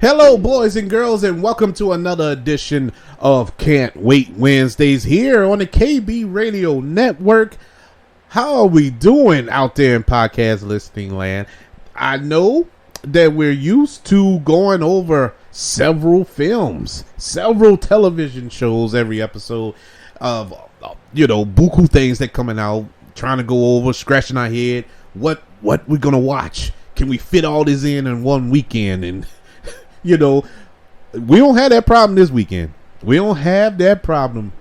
Hello, boys and girls, and welcome to another edition of Can't Wait Wednesdays here on the KB Radio Network. How are we doing out there in podcast listening land? I know that we're used to going over several films, several television shows every episode of, buku things that coming out, trying to go over, scratching our head, what we're going to watch. Can we fit all this in one weekend? And we don't have that problem this weekend. We don't have that problem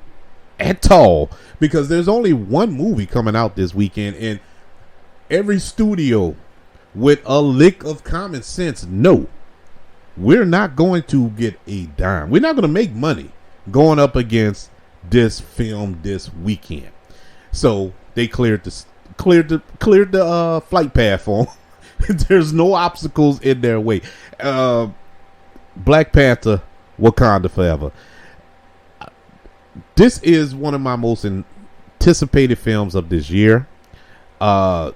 at all because there's only one movie coming out this weekend, and every studio with a lick of common sense, no, we're not going to get a dime. We're not going to make money going up against this film this weekend. So they cleared the flight path for them. There's no obstacles in their way. Black Panther, Wakanda Forever. This is one of my most anticipated films of this year. I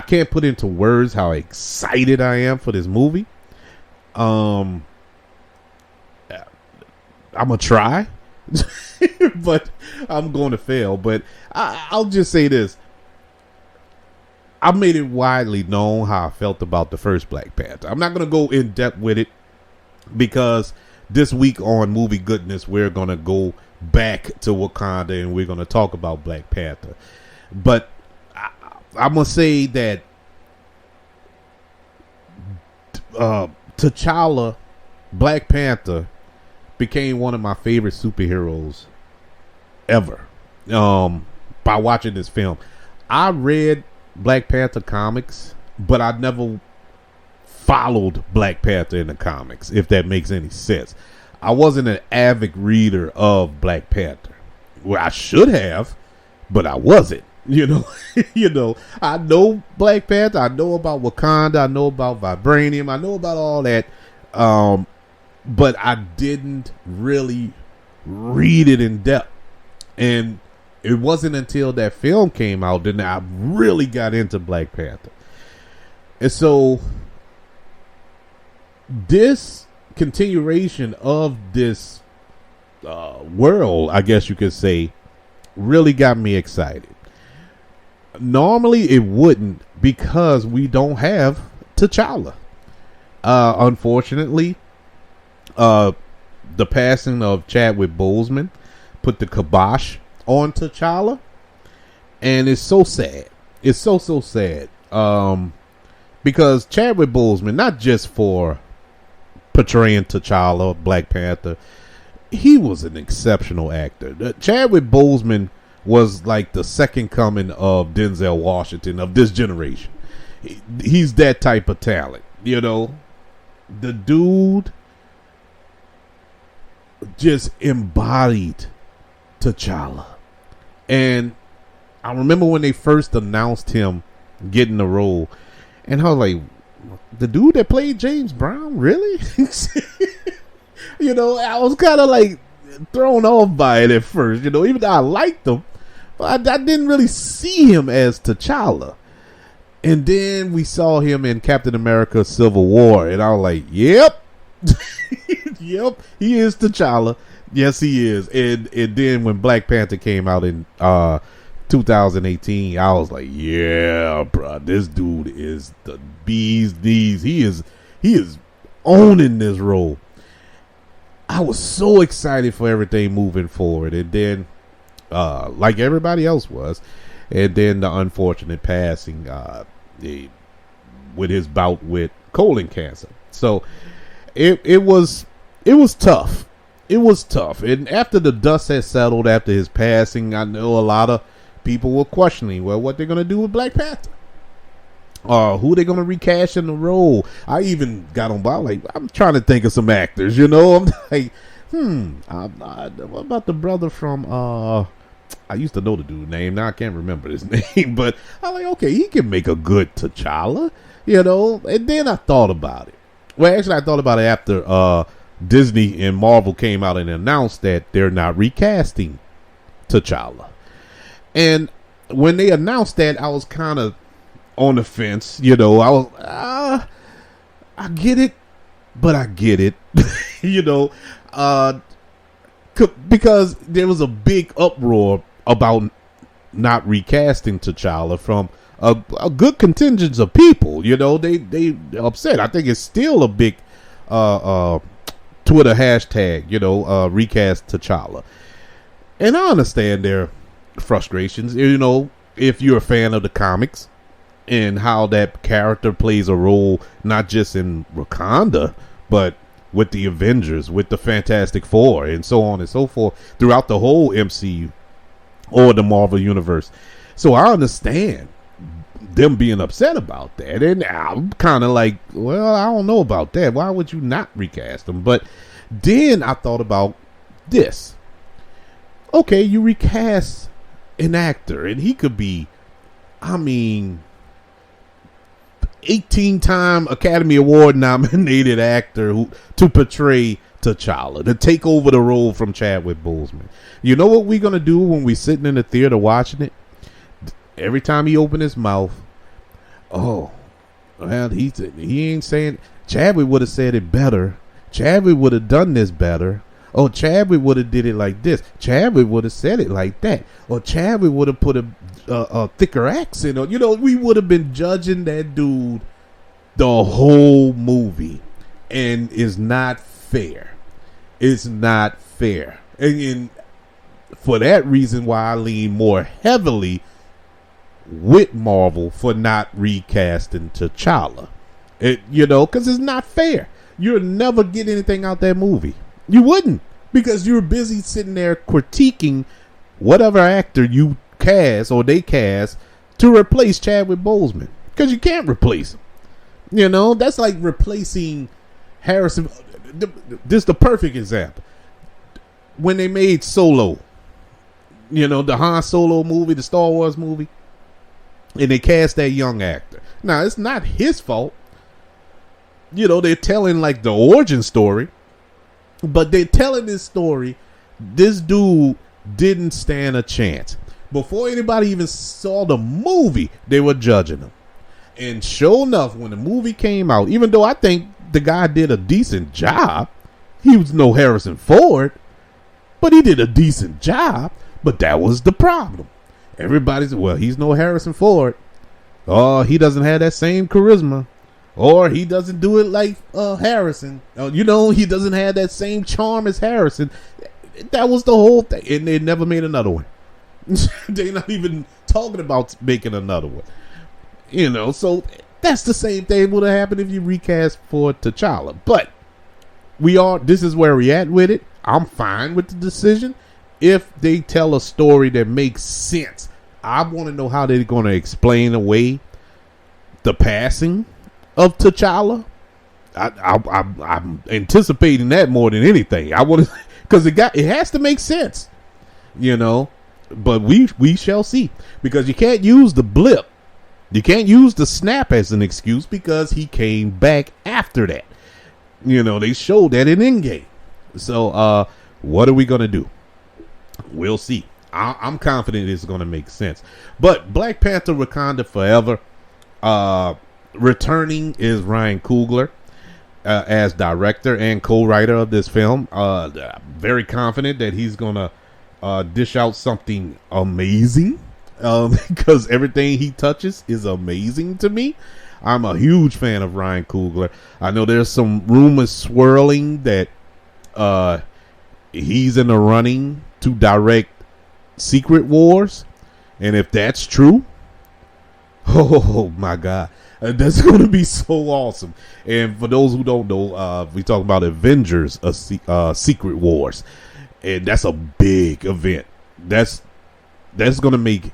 can't put into words how excited I am for this movie. I'm gonna try, but I'm going to fail. But I'll just say this. I made it widely known how I felt about the first Black Panther. I'm not going to go in depth with it because this week on Movie Goodness, we're going to go back to Wakanda and we're going to talk about Black Panther. But I'm going to say that T'Challa, Black Panther, became one of my favorite superheroes ever by watching this film. I read Black Panther comics, but I never followed Black Panther in the comics, if that makes any sense. I wasn't an avid reader of Black Panther. Well, I should have, but I wasn't. I know Black Panther. I know about Wakanda. I know about Vibranium. I know about all that. But I didn't really read it in depth. And it wasn't until that film came out that I really got into Black Panther. And so this continuation of this world, I guess you could say, really got me excited. Normally it wouldn't because we don't have T'Challa. Unfortunately, the passing of Chadwick Boseman put the kibosh on T'Challa, and it's so sad. It's so sad. Because Chadwick Boseman, not just for portraying T'Challa, Black Panther, he was an exceptional actor. Chadwick Boseman was like the second coming of Denzel Washington of this generation. He's that type of talent, The dude just embodied T'Challa. And I remember when they first announced him getting the role, and I was like, the dude that played James Brown, really? I was kind of like thrown off by it at first, even though I liked him, but I didn't really see him as T'Challa. And then we saw him in Captain America Civil War, and I was like, yep, yep, he is T'Challa. Yes, he is. And then when Black Panther came out in 2018, I was like, yeah, bro, this dude is the bee's knees. He is owning this role. I was so excited for everything moving forward. And then, like everybody else was, and then the unfortunate passing with his bout with colon cancer. So it was tough. It was tough. And after the dust had settled after his passing, I know a lot of people were questioning, well, what they're going to do with Black Panther. Who they're going to recast in the role. I even got on by, like, I'm trying to think of some actors, I'm like, what about the brother from, I used to know the dude's name. Now I can't remember his name. But I'm like, okay, he can make a good T'Challa, And then I thought about it. Well, actually, I thought about it after Disney and Marvel came out and announced that they're not recasting T'Challa. And when they announced that, I was kind of on the fence. I was, I get it. but I get it. You know, because there was a big uproar about not recasting T'Challa from a good contingent of people. You know, they upset. I think it's still a big Twitter hashtag, you know, recast T'Challa. And I understand their frustrations. You know, if you're a fan of the comics and how that character plays a role, not just in Wakanda, but with the Avengers, with the Fantastic Four, and so on and so forth, throughout the whole MCU or the Marvel Universe. So I understand them being upset about that. And I'm kind of like, well, I don't know about that. Why would you not recast them? But then I thought about this. Okay, you recast an actor, and he could be, 18-time Academy Award nominated actor to portray T'Challa, to take over the role from Chadwick Boseman. You know what we're going to do when we're sitting in the theater watching it? Every time he opened his mouth, oh, well, he ain't saying, Chadwick would have said it better. Chadwick would have done this better. Oh, Chadwick would have did it like this. Chadwick would have said it like that. Or Chadwick would have put a thicker accent on. You know, we would have been judging that dude the whole movie. And it's not fair. It's not fair. And for that reason why I lean more heavily with Marvel for not recasting T'Challa. You know, because it's not fair. You'll never get anything out that movie. You wouldn't, because you're busy sitting there critiquing whatever actor you cast or they cast to replace Chadwick Boseman, because you can't replace him. You know, that's like replacing Harrison. This is the perfect example. When they made Solo, you know, the Han Solo movie, the Star Wars movie, and they cast that young actor. Now, it's not his fault. You know, they're telling like the origin story. But they're telling this story. This dude didn't stand a chance. Before anybody even saw the movie, they were judging him. And sure enough, when the movie came out, even though I think the guy did a decent job, he was no Harrison Ford, but he did a decent job. But that was the problem. Everybody's, well, he's no Harrison Ford. Oh, he doesn't have that same charisma. Or he doesn't do it like Harrison. You know, he doesn't have that same charm as Harrison. That was the whole thing. And they never made another one. They're not even talking about making another one. You know, so that's the same thing would have happened if you recast for T'Challa. But this is where we're at with it. I'm fine with the decision. If they tell a story that makes sense, I want to know how they're going to explain away the passing of T'Challa. I'm anticipating that more than anything. I want to, because it has to make sense, you know. But we shall see, because you can't use the blip, you can't use the snap as an excuse, because he came back after that. You know, they showed that in Endgame. So what are we gonna do? We'll see. I'm confident it's gonna make sense. But Black Panther: Wakanda Forever. Returning is Ryan Coogler as director and co-writer of this film. Very confident that he's gonna dish out something amazing, because everything he touches is amazing to me. I'm a huge fan of Ryan Coogler. I know there's some rumors swirling that he's in the running to direct Secret Wars, and if that's true, oh my God, that's going to be so awesome. And for those who don't know, we talk about Avengers, Secret Wars, and that's a big event. That's going to make,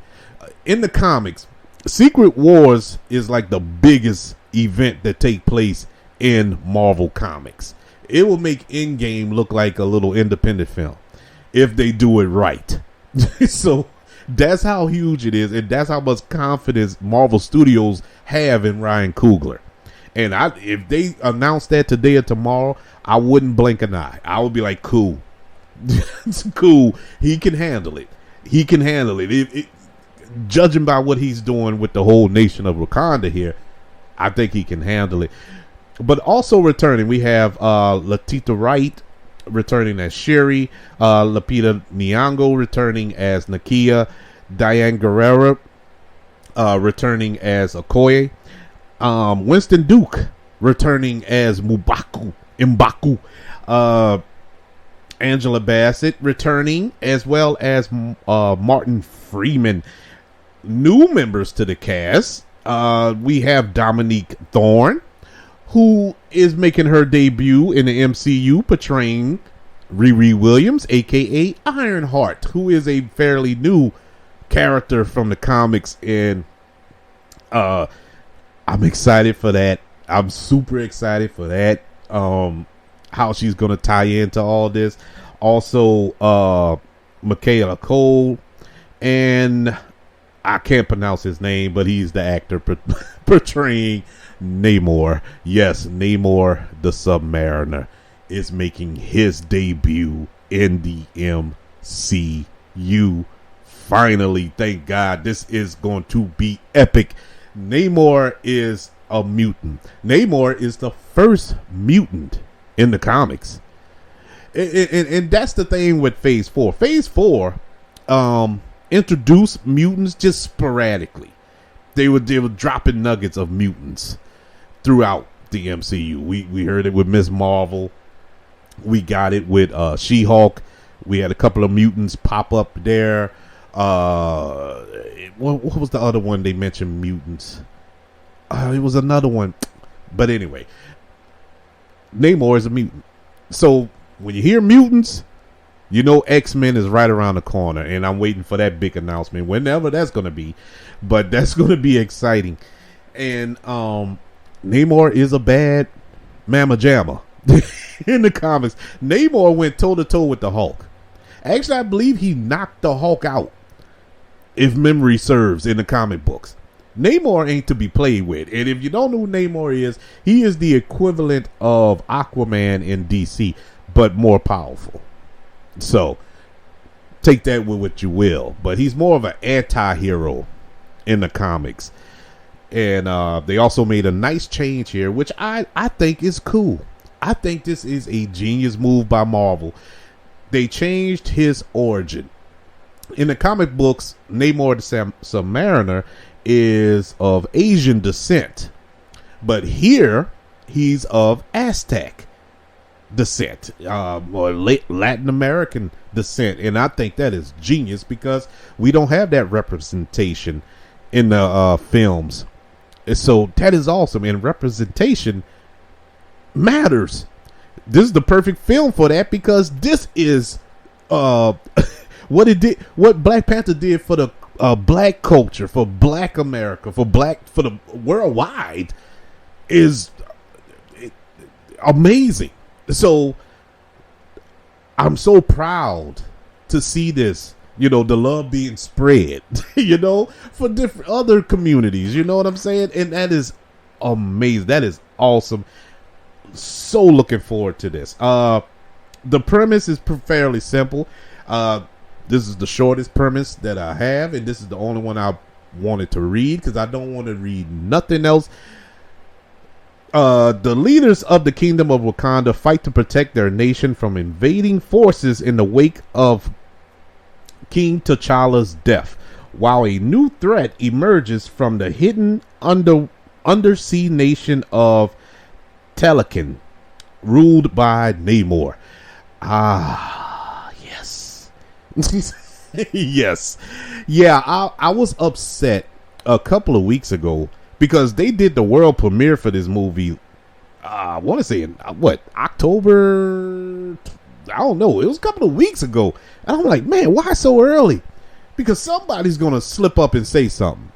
in the comics, Secret Wars is like the biggest event that take place in Marvel Comics. It will make Endgame look like a little independent film if they do it right. So that's how huge it is, and that's how much confidence Marvel Studios have in Ryan Coogler. And if they announce that today or tomorrow, I wouldn't blink an eye. I would be like, cool. It's cool. He can handle it. He can handle it. Judging by what he's doing with the whole nation of Wakanda here, I think he can handle it. But also returning, we have Latita Wright returning as Shiri, Lupita Nyong'o returning as Nakia, Diane Guerrero returning as Okoye, Winston Duke returning as M'Baku, Angela Bassett returning, as well as Martin Freeman. New members to the cast, we have Dominique Thorne, who is making her debut in the MCU, portraying Riri Williams, aka Ironheart, who is a fairly new character from the comics, and I'm excited for that. I'm super excited for that. How she's gonna tie into all this. Also, Michaela Cole, and I can't pronounce his name, but he's the actor portraying Namor. Yes, Namor the Submariner is making his debut in the MCU. Finally, thank God. This is going to be epic. Namor is a mutant. Namor is the first mutant in the comics. And that's the thing with Phase 4. Phase 4 introduced mutants just sporadically. They were dropping nuggets of mutants throughout the MCU. We heard it with Ms. Marvel. We got it with She-Hulk. We had a couple of mutants pop up there. What was the other one they mentioned mutants? It was another one. But anyway, Namor is a mutant. So when you hear mutants, you know X-Men is right around the corner. And I'm waiting for that big announcement, whenever that's going to be. But that's going to be exciting. And Namor is a bad mamma jamma in the comics. Namor went toe-to-toe with the Hulk. Actually, I believe he knocked the Hulk out, if memory serves, in the comic books. Namor ain't to be played with. And if you don't know who Namor is, he is the equivalent of Aquaman in DC, but more powerful. So, take that with what you will. But he's more of an anti-hero in the comics. And they also made a nice change here, which I think is cool. I think this is a genius move by Marvel. They changed his origin. In the comic books, Namor the Submariner is of Asian descent. But here, he's of Aztec descent, or Latin American descent. And I think that is genius because we don't have that representation in the films. So that is awesome. And representation matters. This is the perfect film for that, because this is what it did, what Black Panther did for the black culture, for Black America, for the worldwide, is amazing. So I'm so proud to see this, the love being spread, for different other communities, you know what I'm saying? And that is amazing. That is awesome. So looking forward to this. The premise is fairly simple. This is the shortest premise that I have, and this is the only one I wanted to read because I don't want to read nothing else. The leaders of the Kingdom of Wakanda fight to protect their nation from invading forces in the wake of King T'Challa's death, while a new threat emerges from the hidden undersea nation of Talokan, ruled by Namor. Yes. Yes. Yeah, I was upset a couple of weeks ago because they did the world premiere for this movie. I want to say in October? I don't know. It was a couple of weeks ago. And I'm like, man, why so early? Because somebody's going to slip up and say something.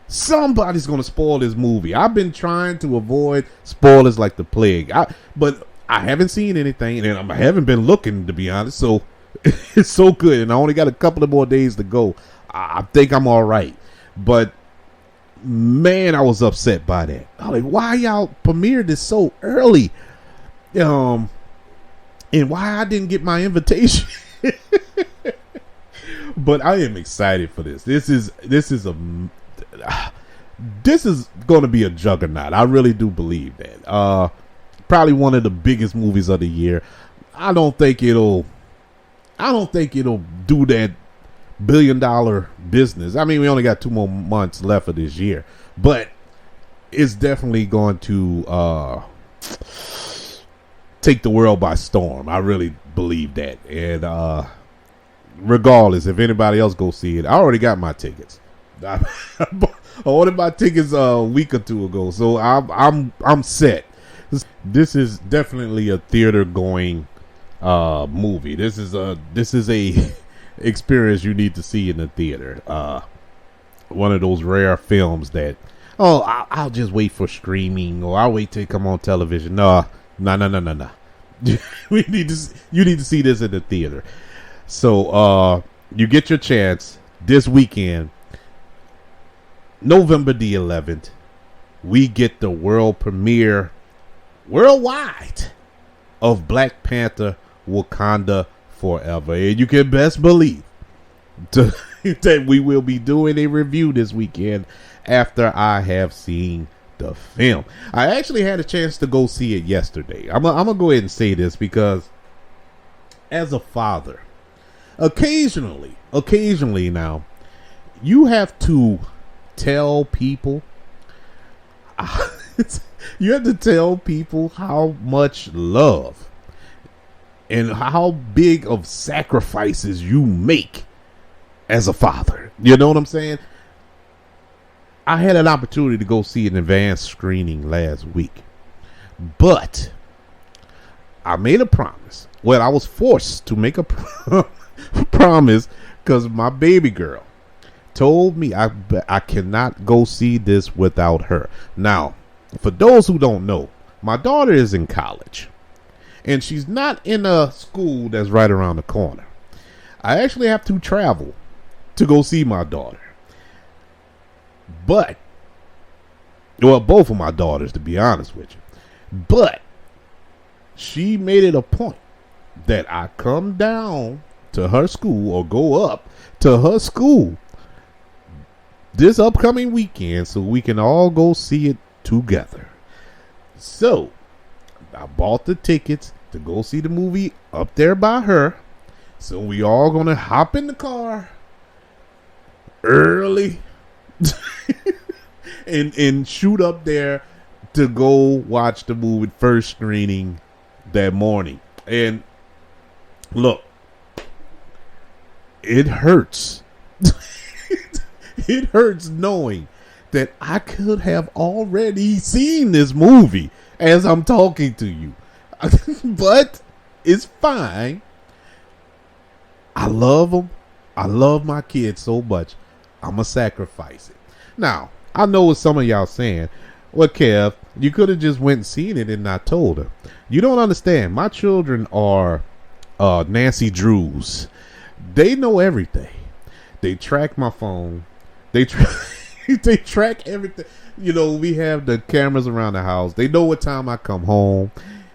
Somebody's going to spoil this movie. I've been trying to avoid spoilers like the plague. But I haven't seen anything, and I haven't been looking, to be honest. So it's so good, and I only got a couple of more days to go. I think I'm all right. But man, I was upset by that. I'm like, why y'all premiered this so early? And why I didn't get my invitation? But I am excited for this. This is going to be a juggernaut. I really do believe that. probably one of the biggest movies of the year. I don't think it'll do that $1 billion business. I mean, we only got 2 more months left of this year, but it's definitely going to take the world by storm. I really believe that. And regardless, if anybody else go see it, I already got my tickets. I ordered my tickets a week or 2 ago, so I'm set. This is definitely a theater going movie. This is a experience you need to see in the theater. One of those rare films that I'll just wait for streaming, or I'll wait till it come on television. No. You need to see this in the theater. So you get your chance this weekend, November the 11th. We get the world premiere worldwide of Black Panther: Wakanda Forever, and you can best believe that we will be doing a review this weekend after I have seen the film. I actually had a chance to go see it yesterday. I'm gonna go ahead and say this because as a father, occasionally now, you have to tell people how much love and how big of sacrifices you make as a father. You know what I'm saying? I had an opportunity to go see an advanced screening last week, but I made a promise. Well, I was forced to make a promise because my baby girl told me I cannot go see this without her. Now, for those who don't know, my daughter is in college, and she's not in a school that's right around the corner. I actually have to travel to go see my daughter. But, well, both of my daughters, to be honest with you. But she made it a point that I come down to her school or go up to her school this upcoming weekend so we can all go see it together. So I bought the tickets to go see the movie up there by her. So we all gonna hop in the car early and shoot up there to go watch the movie first screening that morning. And look, it hurts. It hurts knowing that I could have already seen this movie as I'm talking to you. But it's fine. I love them. I love my kids so much. I'm going to sacrifice it. Now, I know what some of y'all saying. Well, Kev, you could have just went and seen it and not told her. You don't understand. My children are Nancy Drews. They know everything. They track my phone. They track everything. You know, we have the cameras around the house. They know what time I come home.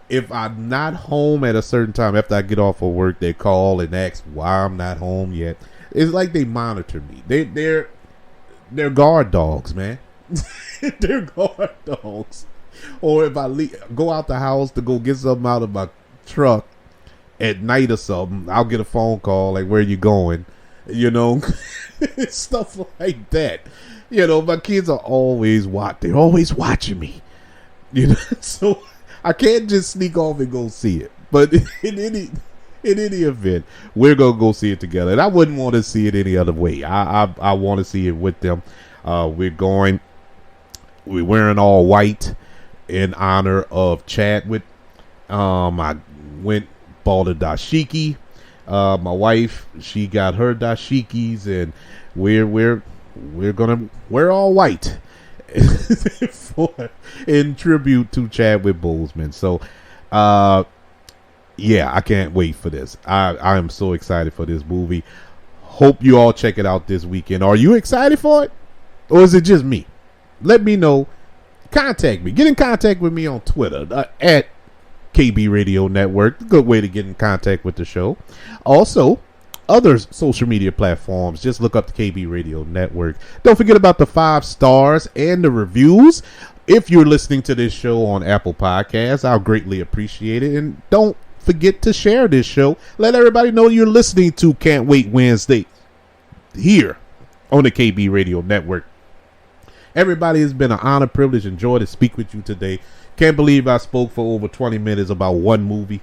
If I'm not home at a certain time after I get off of work, they call and ask why I'm not home yet. It's like they monitor me. They're guard dogs, man. They're guard dogs. Or if I go out the house to go get something out of my truck at night or something, I'll get a phone call like, "Where you going?" You know, stuff like that. You know, my kids are always they're always watching me. You know, so I can't just sneak off and go see it. But in any event, we're gonna go see it together, and I wouldn't want to see it any other way. I want to see it with them. We're wearing all white in honor of Chadwick. I bought a dashiki. My wife, she got her dashikis, and we're gonna wear all white in tribute to Chadwick Boseman. So, yeah, I can't wait for this. I am so excited for this movie. Hope you all check it out this weekend. Are you excited for it, or is it just me? Let me know. Contact me. Get in contact with me on Twitter at KB Radio Network. Good way to get in contact with the show. Also, other social media platforms, just look up the KB Radio Network. Don't forget about the 5 stars and the reviews. If you're listening to this show on Apple Podcasts, I'll greatly appreciate it. And don't forget to share this show. Let everybody know you're listening to Can't Wait Wednesday here on the KB Radio Network. Everybody, it's been an honor, privilege, and joy to speak with you today. Can't believe I spoke for over 20 minutes about one movie.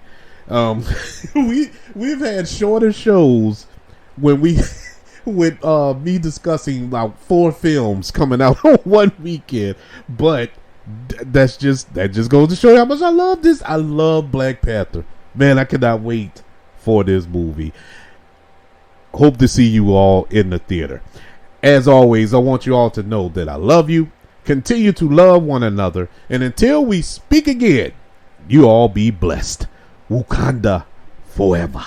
We've had shorter shows when we with me discussing about 4 films coming out on one weekend, but that just goes to show you how much I love this. I love Black Panther. Man, I cannot wait for this movie. Hope to see you all in the theater. As always, I want you all to know that I love you. Continue to love one another. And until we speak again, you all be blessed. Wakanda forever.